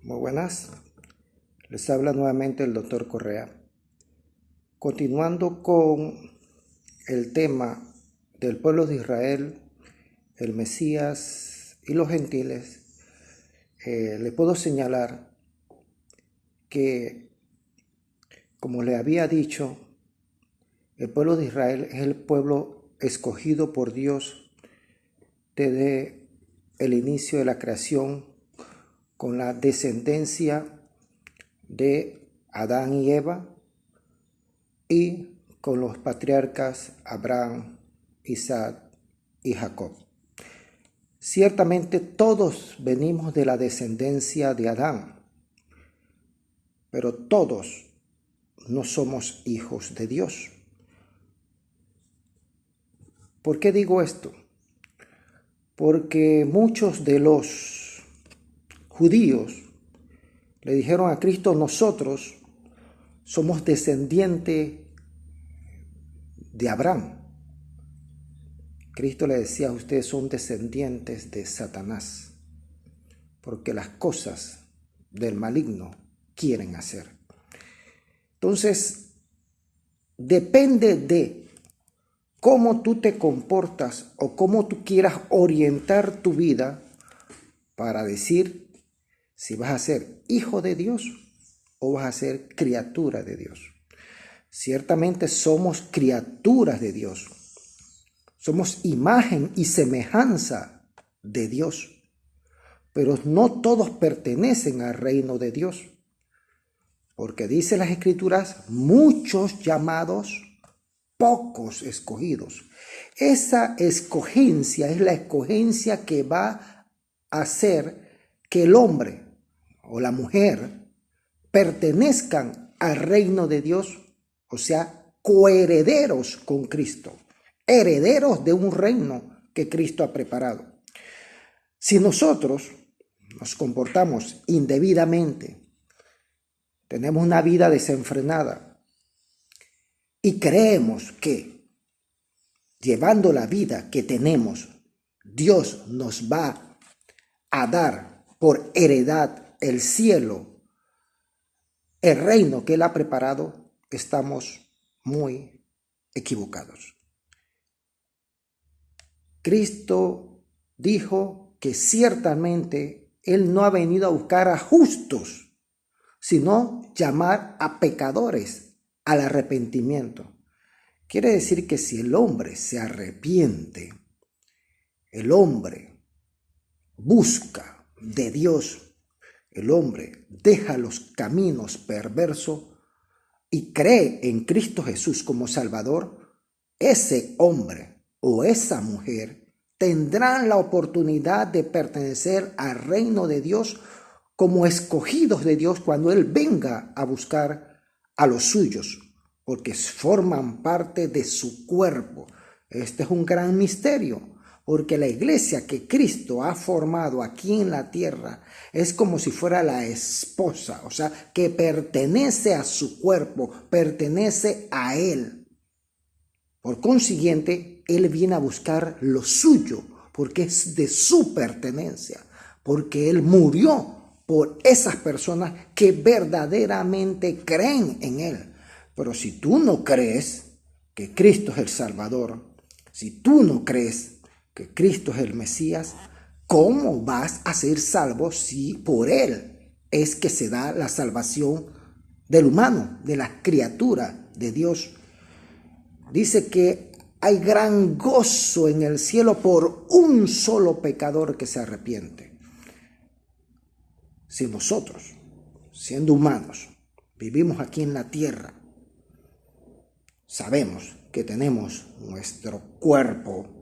Muy buenas, les habla nuevamente el doctor Correa. Continuando con el tema del pueblo de Israel, el Mesías y los gentiles, le puedo señalar que, como le había dicho, el pueblo de Israel es el pueblo escogido por Dios desde el inicio de la creación, con la descendencia de Adán y Eva, y con los patriarcas Abraham, Isaac y Jacob. Ciertamente todos venimos de la descendencia de Adán, pero todos no somos hijos de Dios. ¿Por qué digo esto? Porque muchos de los judíos le dijeron a Cristo: nosotros somos descendientes de Abraham. Cristo le decía: ustedes son descendientes de Satanás, porque las cosas del maligno quieren hacer. Entonces, depende de cómo tú te comportas o cómo tú quieras orientar tu vida para decir si vas a ser hijo de Dios o vas a ser criatura de Dios. Ciertamente somos criaturas de Dios. Somos imagen y semejanza de Dios, pero no todos pertenecen al reino de Dios, porque dice las Escrituras: muchos llamados, pocos escogidos. Esa escogencia es la escogencia que va a hacer que el hombre o la mujer pertenezcan al reino de Dios, o sea, coherederos con Cristo, herederos de un reino que Cristo ha preparado. Si nosotros nos comportamos indebidamente, tenemos una vida desenfrenada y creemos que llevando la vida que tenemos, Dios nos va a dar por heredad el cielo, el reino que Él ha preparado, estamos muy equivocados. Cristo dijo que ciertamente Él no ha venido a buscar a justos, sino llamar a pecadores al arrepentimiento. Quiere decir que si el hombre se arrepiente, el hombre busca de Dios, el hombre deja los caminos perversos y cree en Cristo Jesús como Salvador, ese hombre o esa mujer tendrán la oportunidad de pertenecer al reino de Dios como escogidos de Dios cuando Él venga a buscar a los suyos, porque forman parte de su cuerpo. Este es un gran misterio, porque la iglesia que Cristo ha formado aquí en la tierra es como si fuera la esposa, o sea, que pertenece a su cuerpo, pertenece a Él. Por consiguiente, Él viene a buscar lo suyo, porque es de su pertenencia, porque Él murió por esas personas que verdaderamente creen en Él. Pero si tú no crees que Cristo es el Salvador, si tú no crees que Cristo es el Mesías, ¿cómo vas a ser salvo si por Él es que se da la salvación del humano, de la criatura de Dios? Dice que hay gran gozo en el cielo por un solo pecador que se arrepiente. Si nosotros, siendo humanos, vivimos aquí en la tierra, sabemos que tenemos nuestro cuerpo,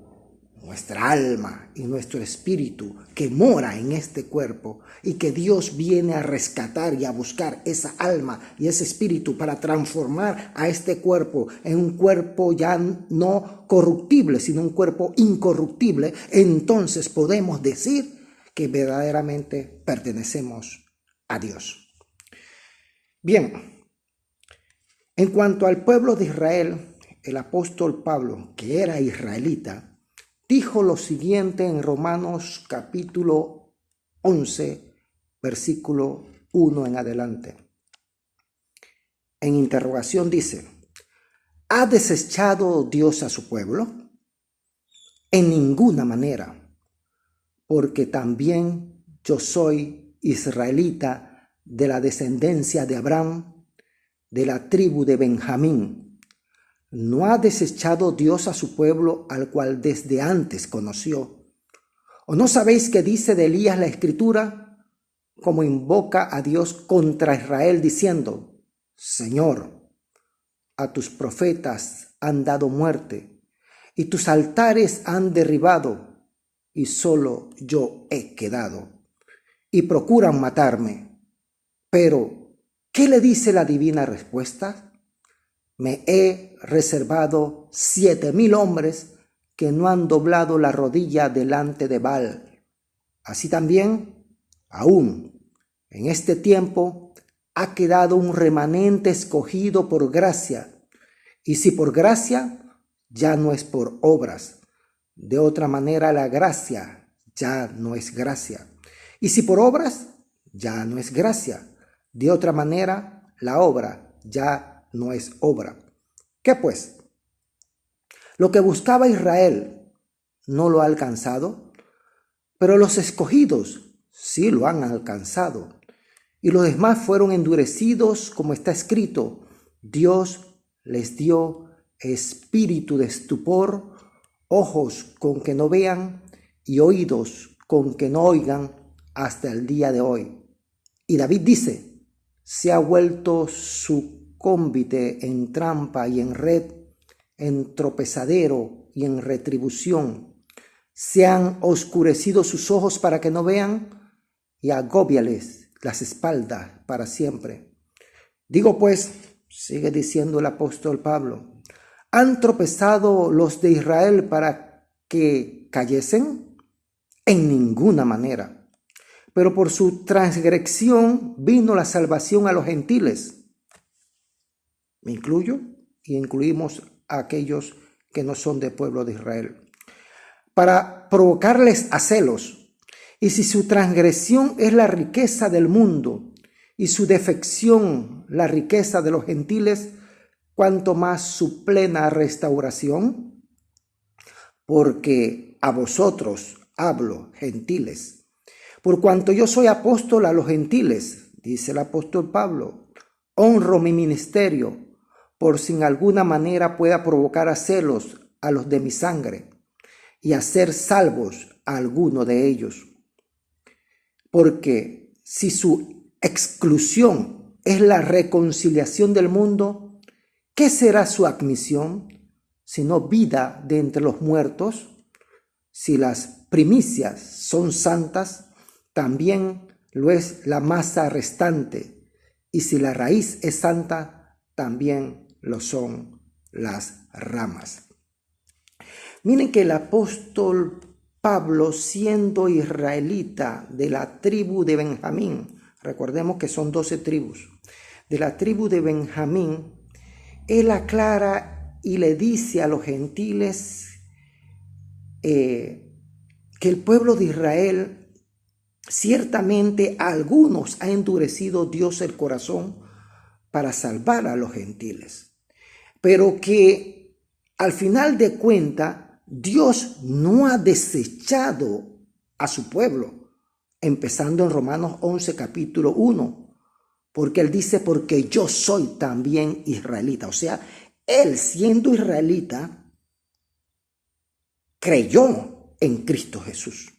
nuestra alma y nuestro espíritu que mora en este cuerpo, y que Dios viene a rescatar y a buscar esa alma y ese espíritu para transformar a este cuerpo en un cuerpo ya no corruptible, sino un cuerpo incorruptible. Entonces podemos decir que verdaderamente pertenecemos a Dios. Bien, en cuanto al pueblo de Israel, el apóstol Pablo, que era israelita, dijo lo siguiente en Romanos capítulo 11, versículo 1 en adelante. En interrogación dice: ¿ha desechado Dios a su pueblo? En ninguna manera, porque también yo soy israelita de la descendencia de Abraham, de la tribu de Benjamín. ¿No ha desechado Dios a su pueblo al cual desde antes conoció? ¿O no sabéis qué dice de Elías la Escritura, como invoca a Dios contra Israel diciendo: Señor, a tus profetas han dado muerte, y tus altares han derribado, y solo yo he quedado, y procuran matarme? Pero, ¿qué le dice la divina respuesta? Me he reservado 7,000 hombres que no han doblado la rodilla delante de Baal. Así también, aún en este tiempo, ha quedado un remanente escogido por gracia. Y si por gracia, ya no es por obras. De otra manera, la gracia ya no es gracia. Y si por obras, ya no es gracia. De otra manera, la obra ya no es obra. ¿Qué pues? Lo que buscaba Israel no lo ha alcanzado, pero los escogidos sí lo han alcanzado. Y los demás fueron endurecidos, como está escrito: Dios les dio espíritu de estupor, ojos con que no vean y oídos con que no oigan hasta el día de hoy. Y David dice: se ha vuelto su cómbite en trampa y en red, en tropezadero y en retribución. Se han oscurecido sus ojos para que no vean, y agóbiales las espaldas para siempre. Digo pues, sigue diciendo el apóstol Pablo, ¿han tropezado los de Israel para que cayesen? En ninguna manera. Pero por su transgresión vino la salvación a los gentiles. Me incluyo y incluimos a aquellos que no son del pueblo de Israel, para provocarles a celos. Y si su transgresión es la riqueza del mundo y su defección la riqueza de los gentiles, ¿cuánto más su plena restauración? Porque a vosotros hablo, gentiles, por cuanto yo soy apóstol a los gentiles, dice el apóstol Pablo, honro mi ministerio, por si en alguna manera pueda provocar a celos a los de mi sangre y hacer salvos a alguno de ellos. Porque si su exclusión es la reconciliación del mundo, ¿qué será su admisión, sino vida de entre los muertos? Si las primicias son santas, también lo es la masa restante, y si la raíz es santa, también lo son las ramas. Miren que el apóstol Pablo, siendo israelita de la tribu de Benjamín, recordemos que son 12 tribus, de la tribu de Benjamín, él aclara y le dice a los gentiles que el pueblo de Israel, ciertamente a algunos ha endurecido Dios el corazón para salvar a los gentiles, pero que al final de cuentas Dios no ha desechado a su pueblo, empezando en Romanos 11, capítulo 1, porque él dice, porque yo soy también israelita. O sea, él siendo israelita, creyó en Cristo Jesús.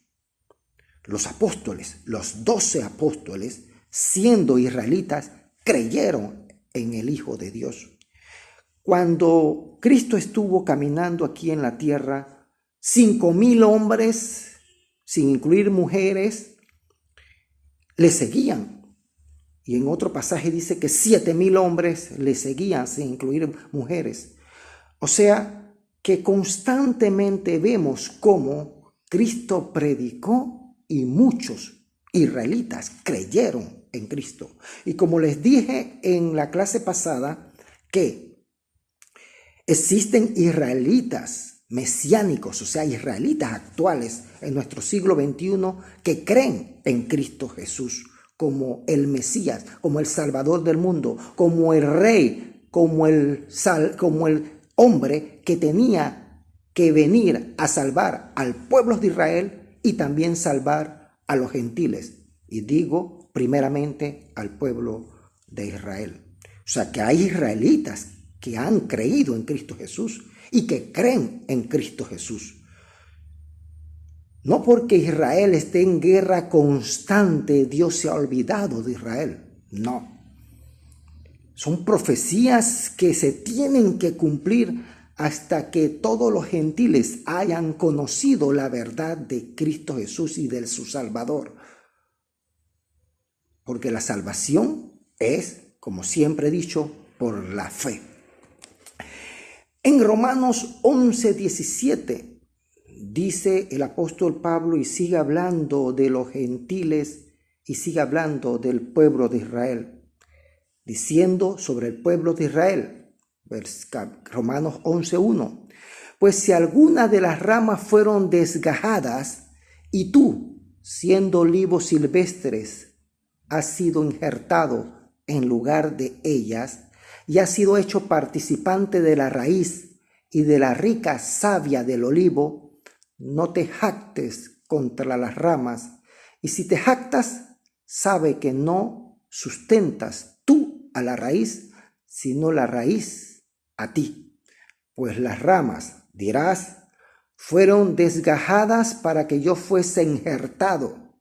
Los apóstoles, los 12 apóstoles, siendo israelitas, creyeron en el Hijo de Dios. Cuando Cristo estuvo caminando aquí en la tierra, 5,000 hombres, sin incluir mujeres, le seguían. Y en otro pasaje dice que 7,000 hombres le seguían, sin incluir mujeres. O sea, que constantemente vemos cómo Cristo predicó y muchos israelitas creyeron en Cristo. Y como les dije en la clase pasada, que existen israelitas mesiánicos, o sea, israelitas actuales en nuestro siglo XXI que creen en Cristo Jesús como el Mesías, como el Salvador del mundo, como el Rey, como el hombre que tenía que venir a salvar al pueblo de Israel y también salvar a los gentiles. Y digo primeramente al pueblo de Israel. O sea que hay israelitas que han creído en Cristo Jesús y que creen en Cristo Jesús. No porque Israel esté en guerra constante, Dios se ha olvidado de Israel. No. Son profecías que se tienen que cumplir hasta que todos los gentiles hayan conocido la verdad de Cristo Jesús y de su Salvador. Porque la salvación es, como siempre he dicho, por la fe. En Romanos 11:17 dice el apóstol Pablo y sigue hablando de los gentiles y sigue hablando del pueblo de Israel, diciendo sobre el pueblo de Israel, Romanos 11:1, pues si alguna de las ramas fueron desgajadas y tú, siendo olivos silvestres, has sido injertado en lugar de ellas y has sido hecho participante de la raíz y de la rica savia del olivo, no te jactes contra las ramas, y si te jactas, sabe que no sustentas tú a la raíz, sino la raíz a ti. Pues las ramas, dirás, fueron desgajadas para que yo fuese injertado.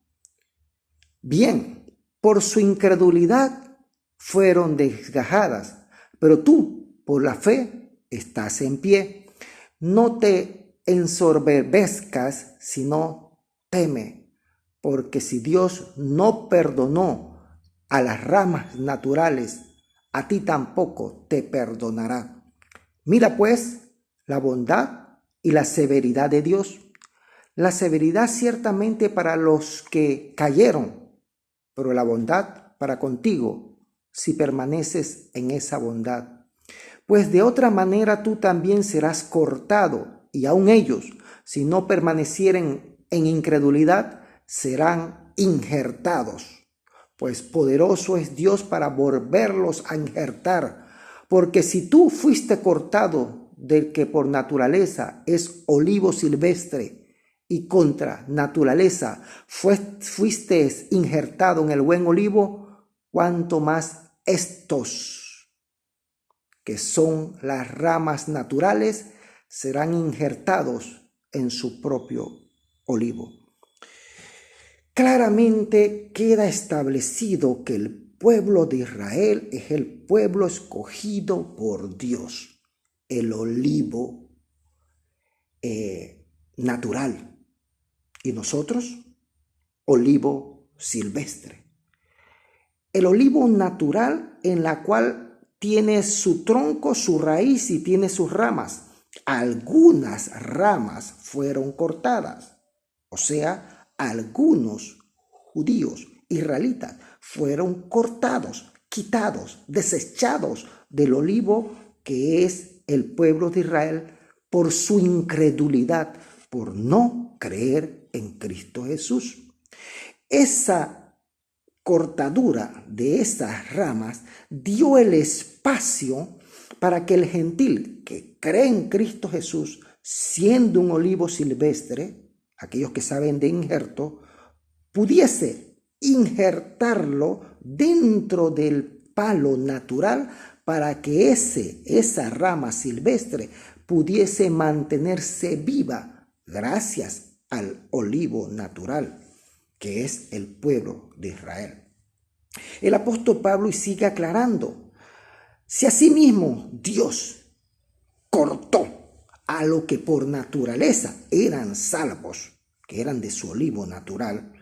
Bien, por su incredulidad fueron desgajadas, pero tú, por la fe, estás en pie. No te ensoberbezcas, sino teme, porque si Dios no perdonó a las ramas naturales, a ti tampoco te perdonará. Mira pues la bondad y la severidad de Dios. La severidad ciertamente para los que cayeron, pero la bondad para contigo, si permaneces en esa bondad. Pues de otra manera tú también serás cortado, y aun ellos, si no permanecieren en incredulidad, serán injertados. Pues poderoso es Dios para volverlos a injertar. Porque si tú fuiste cortado del que por naturaleza es olivo silvestre, y contra naturaleza fuiste injertado en el buen olivo, cuanto más estos, que son las ramas naturales, serán injertados en su propio olivo. Claramente queda establecido que el pueblo de Israel es el pueblo escogido por Dios, el olivo natural. Y nosotros, olivo silvestre. El olivo natural en la cual tiene su tronco, su raíz y tiene sus ramas. Algunas ramas fueron cortadas. O sea, algunos judíos israelitas fueron cortados, quitados, desechados del olivo que es el pueblo de Israel por su incredulidad, por no creer en Cristo Jesús. Esa cortadura de esas ramas dio el espacio para que el gentil que cree en Cristo Jesús, siendo un olivo silvestre, aquellos que saben de injerto, pudiese injertarlo dentro del palo natural para que esa rama silvestre pudiese mantenerse viva gracias al olivo natural, que es el pueblo de Israel. El apóstol Pablo sigue aclarando, si asimismo Dios cortó a lo que por naturaleza eran salvos, que eran de su olivo natural,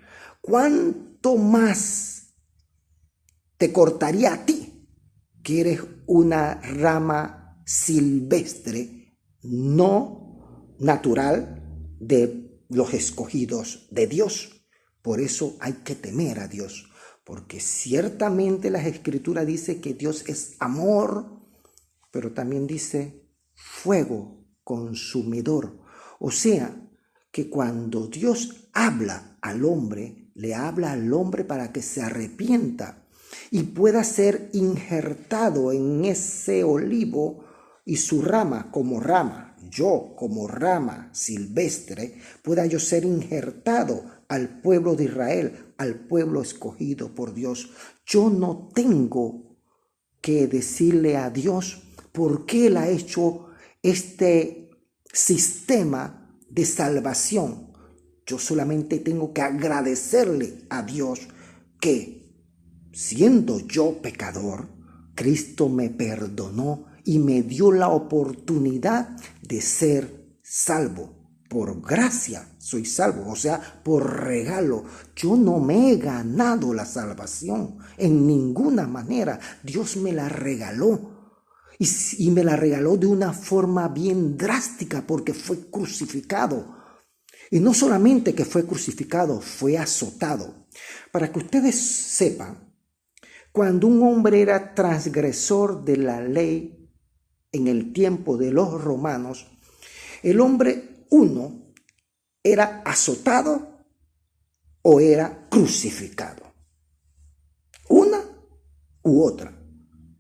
¿cuánto más te cortaría a ti, que eres una rama silvestre, no natural, de los escogidos de Dios? Por eso hay que temer a Dios, porque ciertamente la Escritura dice que Dios es amor, pero también dice fuego consumidor. O sea, que cuando Dios habla al hombre le habla al hombre para que se arrepienta y pueda ser injertado en ese olivo y su rama como rama, yo como rama silvestre, pueda yo ser injertado al pueblo de Israel, al pueblo escogido por Dios. Yo no tengo que decirle a Dios por qué Él ha hecho este sistema de salvación. Yo solamente tengo que agradecerle a Dios que, siendo yo pecador, Cristo me perdonó y me dio la oportunidad de ser salvo. Por gracia soy salvo, o sea, por regalo. Yo no me he ganado la salvación en ninguna manera. Dios me la regaló. Y me la regaló de una forma bien drástica porque fue crucificado. Y no solamente que fue crucificado, fue azotado. Para que ustedes sepan, cuando un hombre era transgresor de la ley en el tiempo de los romanos, el hombre uno era azotado o era crucificado. Una u otra.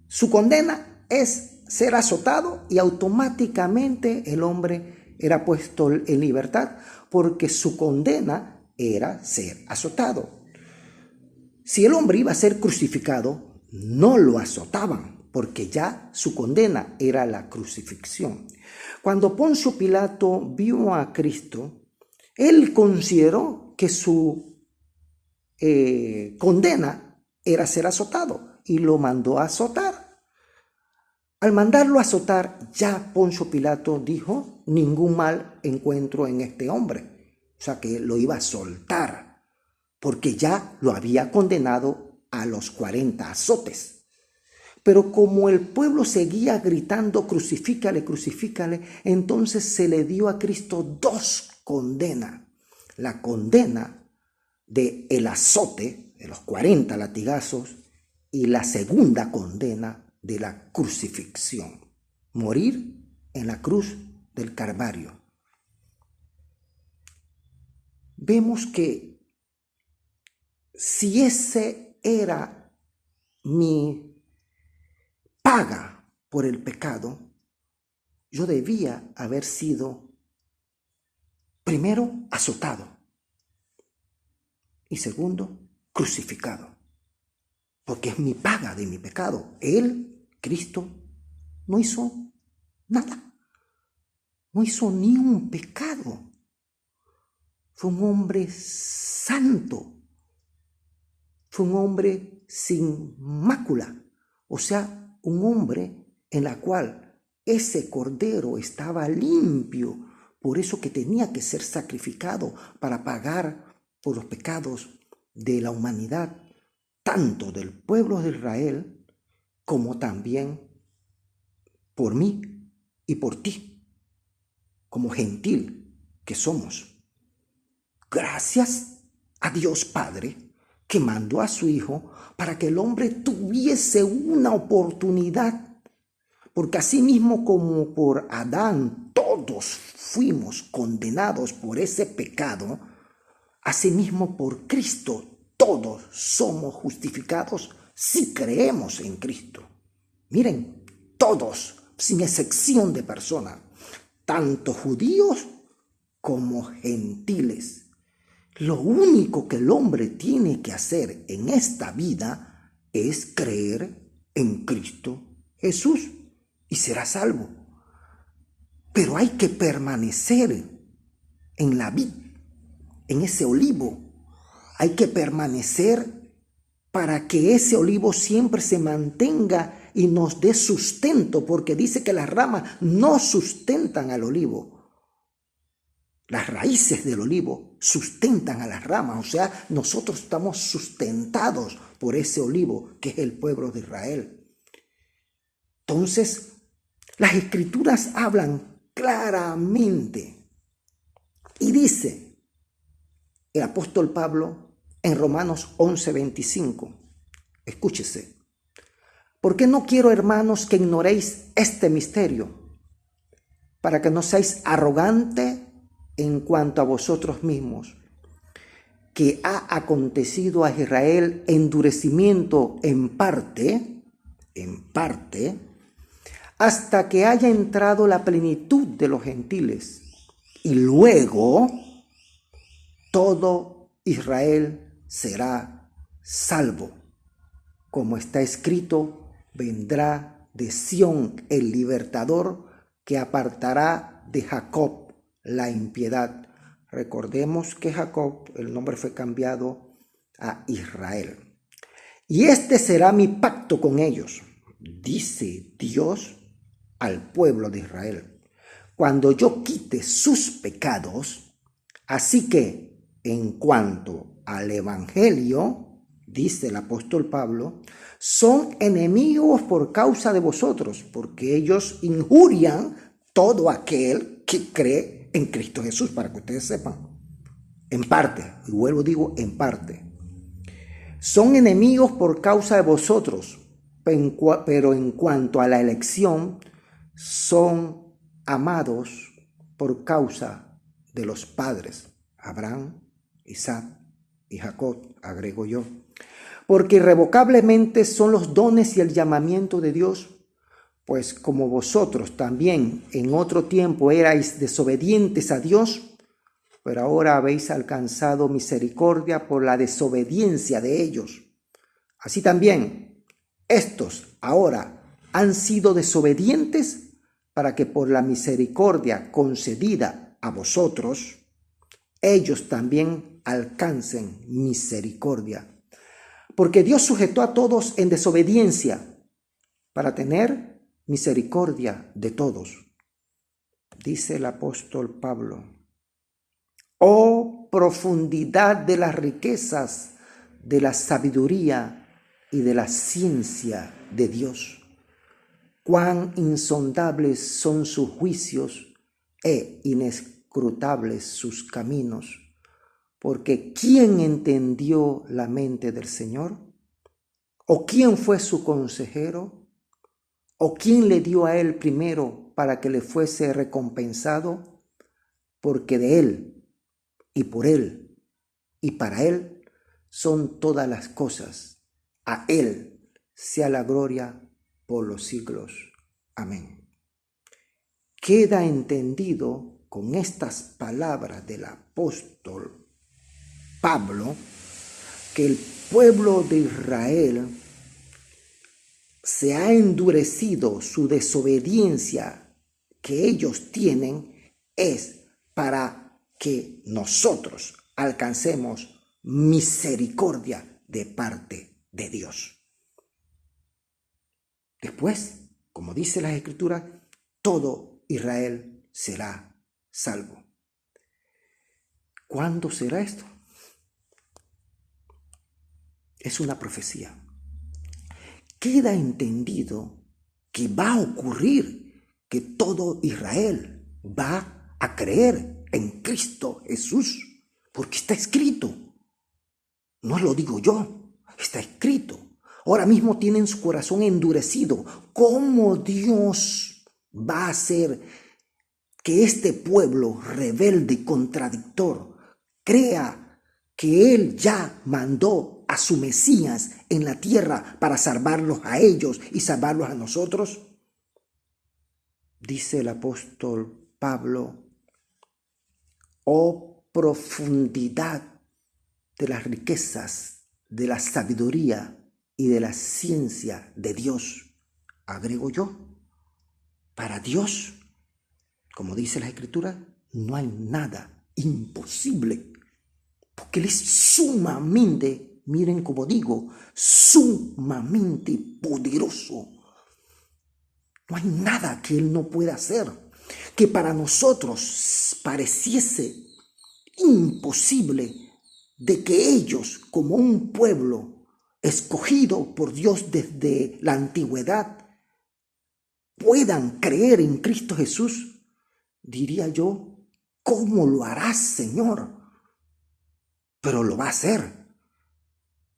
Su condena es ser azotado y automáticamente el hombre era puesto en libertad porque su condena era ser azotado. Si el hombre iba a ser crucificado, no lo azotaban porque ya su condena era la crucifixión. Cuando Poncio Pilato vio a Cristo, él consideró que su condena era ser azotado y lo mandó a azotar. Al mandarlo a azotar, ya Poncio Pilato dijo, ningún mal encuentro en este hombre. O sea que lo iba a soltar, porque ya lo había condenado a los 40 azotes. Pero como el pueblo seguía gritando, crucifícale, crucifícale, entonces se le dio a Cristo dos condenas. La condena del azote, de los 40 latigazos, y la segunda condena de la crucifixión, morir en la cruz del Calvario. Vemos que si ese era mi paga por el pecado, yo debía haber sido primero azotado y segundo crucificado, porque es mi paga de mi pecado. Él, Cristo, no hizo nada, no hizo ni un pecado. Fue un hombre santo, fue un hombre sin mácula, o sea, un hombre en la cual ese cordero estaba limpio, por eso que tenía que ser sacrificado para pagar por los pecados de la humanidad, tanto del pueblo de Israel como también por mí y por ti, como gentil que somos. Gracias a Dios Padre que mandó a su Hijo para que el hombre tuviese una oportunidad, porque así mismo como por Adán todos fuimos condenados por ese pecado, asimismo por Cristo todos somos justificados si creemos en Cristo. Miren, todos, sin excepción de persona, tanto judíos como gentiles. Lo único que el hombre tiene que hacer en esta vida es creer en Cristo Jesús y será salvo. Pero hay que permanecer en la vid, en ese olivo. Hay que permanecer para que ese olivo siempre se mantenga y nos dé sustento, porque dice que las ramas no sustentan al olivo. Las raíces del olivo sustentan a las ramas, o sea, nosotros estamos sustentados por ese olivo que es el pueblo de Israel. Entonces, las Escrituras hablan claramente y dice el apóstol Pablo en Romanos 11:25, escúchese, porque no quiero, hermanos, que ignoréis este misterio, para que no seáis arrogantes en cuanto a vosotros mismos, que ha acontecido a Israel endurecimiento en parte, hasta que haya entrado la plenitud de los gentiles. Y luego todo Israel será salvo. Como está escrito, vendrá de Sión el libertador que apartará de Jacob la impiedad. Recordemos que Jacob, el nombre fue cambiado a Israel. Y este será mi pacto con ellos, dice Dios al pueblo de Israel, cuando yo quite sus pecados. Así que en cuanto al evangelio, dice el apóstol Pablo, son enemigos por causa de vosotros, porque ellos injurian todo aquel que cree en Cristo Jesús, para que ustedes sepan. En parte, y vuelvo digo, en parte. Son enemigos por causa de vosotros, pero en cuanto a la elección, son amados por causa de los padres, Abraham, Isaac y Jacob, agrego yo. Porque irrevocablemente son los dones y el llamamiento de Dios, pues como vosotros también en otro tiempo erais desobedientes a Dios, pero ahora habéis alcanzado misericordia por la desobediencia de ellos. Así también, estos ahora han sido desobedientes para que por la misericordia concedida a vosotros, ellos también alcancen misericordia. Porque Dios sujetó a todos en desobediencia para tener misericordia de todos. Dice el apóstol Pablo: oh profundidad de las riquezas, de la sabiduría y de la ciencia de Dios. Cuán insondables son sus juicios e inescrutables sus caminos. Porque ¿quién entendió la mente del Señor? ¿O quién fue su consejero? ¿O quién le dio a él primero para que le fuese recompensado? Porque de él, y por él, y para él son todas las cosas. A él sea la gloria por los siglos. Amén. Queda entendido con estas palabras del apóstol Pablo que el pueblo de Israel se ha endurecido. Su desobediencia que ellos tienen es para que nosotros alcancemos misericordia de parte de Dios. Después, como dice la Escritura, todo Israel será salvo. ¿Cuándo será esto? Es una profecía. Queda entendido que va a ocurrir, que todo Israel va a creer en Cristo Jesús, porque está escrito. No lo digo yo, está escrito. Ahora mismo tienen su corazón endurecido. ¿Cómo Dios va a hacer que este pueblo rebelde y contradictor crea que Él ya mandó a su Mesías en la tierra para salvarlos a ellos y salvarlos a nosotros? Dice el apóstol Pablo: oh profundidad de las riquezas, de la sabiduría y de la ciencia de Dios. Agrego yo, para Dios, como dice la Escritura, no hay nada imposible, porque Él es sumamente, miren como digo, sumamente poderoso. No hay nada que Él no pueda hacer, que para nosotros pareciese imposible, de que ellos, como un pueblo escogido por Dios desde la antigüedad, puedan creer en Cristo Jesús. Diría yo, ¿cómo lo harás, Señor? Pero lo va a hacer.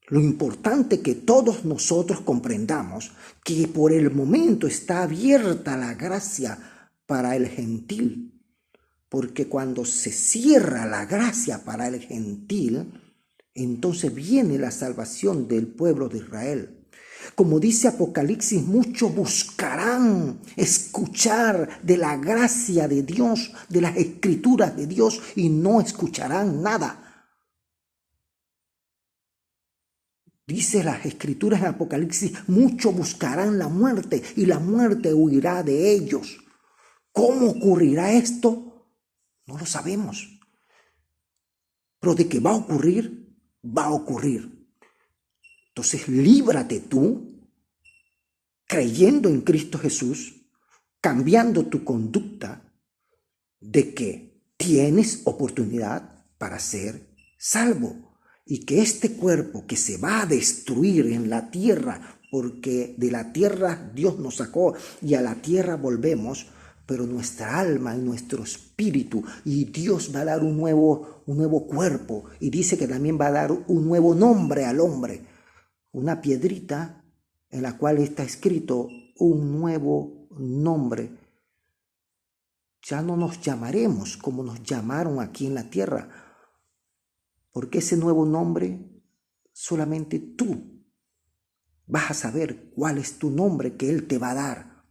Lo importante es que todos nosotros comprendamos que por el momento está abierta la gracia para el gentil, porque cuando se cierra la gracia para el gentil, entonces viene la salvación del pueblo de Israel. Como dice Apocalipsis, muchos buscarán escuchar de la gracia de Dios, de las escrituras de Dios, y no escucharán nada. Dice las escrituras en Apocalipsis, muchos buscarán la muerte y la muerte huirá de ellos. ¿Cómo ocurrirá esto? No lo sabemos. Pero de que va a ocurrir, va a ocurrir. Entonces, líbrate tú, creyendo en Cristo Jesús, cambiando tu conducta, de que tienes oportunidad para ser salvo. Y que este cuerpo que se va a destruir en la tierra, porque de la tierra Dios nos sacó y a la tierra volvemos, pero nuestra alma y nuestro espíritu, y Dios va a dar un nuevo cuerpo, y dice que también va a dar un nuevo nombre al hombre, una piedrita en la cual está escrito un nuevo nombre. Ya no nos llamaremos como nos llamaron aquí en la tierra, porque ese nuevo nombre solamente tú vas a saber cuál es tu nombre que Él te va a dar,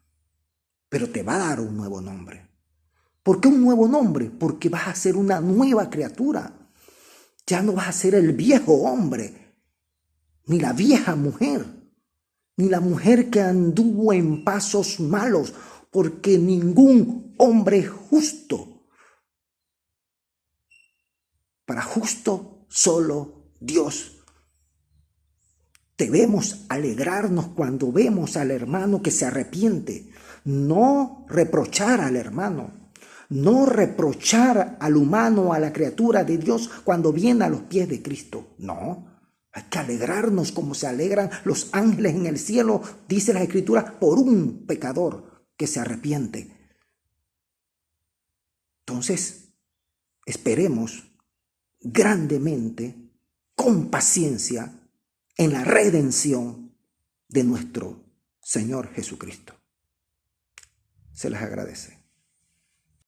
pero te va a dar un nuevo nombre. ¿Por qué un nuevo nombre? Porque vas a ser una nueva criatura. Ya no vas a ser el viejo hombre, ni la vieja mujer, ni la mujer que anduvo en pasos malos, porque ningún hombre es justo. Para justo solo Dios. Debemos alegrarnos cuando vemos al hermano que se arrepiente, no reprochar al hermano, no reprochar al humano, a la criatura de Dios cuando viene a los pies de Cristo. No, hay que alegrarnos como se alegran los ángeles en el cielo, dice la Escritura, por un pecador que se arrepiente. Entonces, esperemos grandemente, con paciencia, en la redención de nuestro Señor Jesucristo. Se les agradece.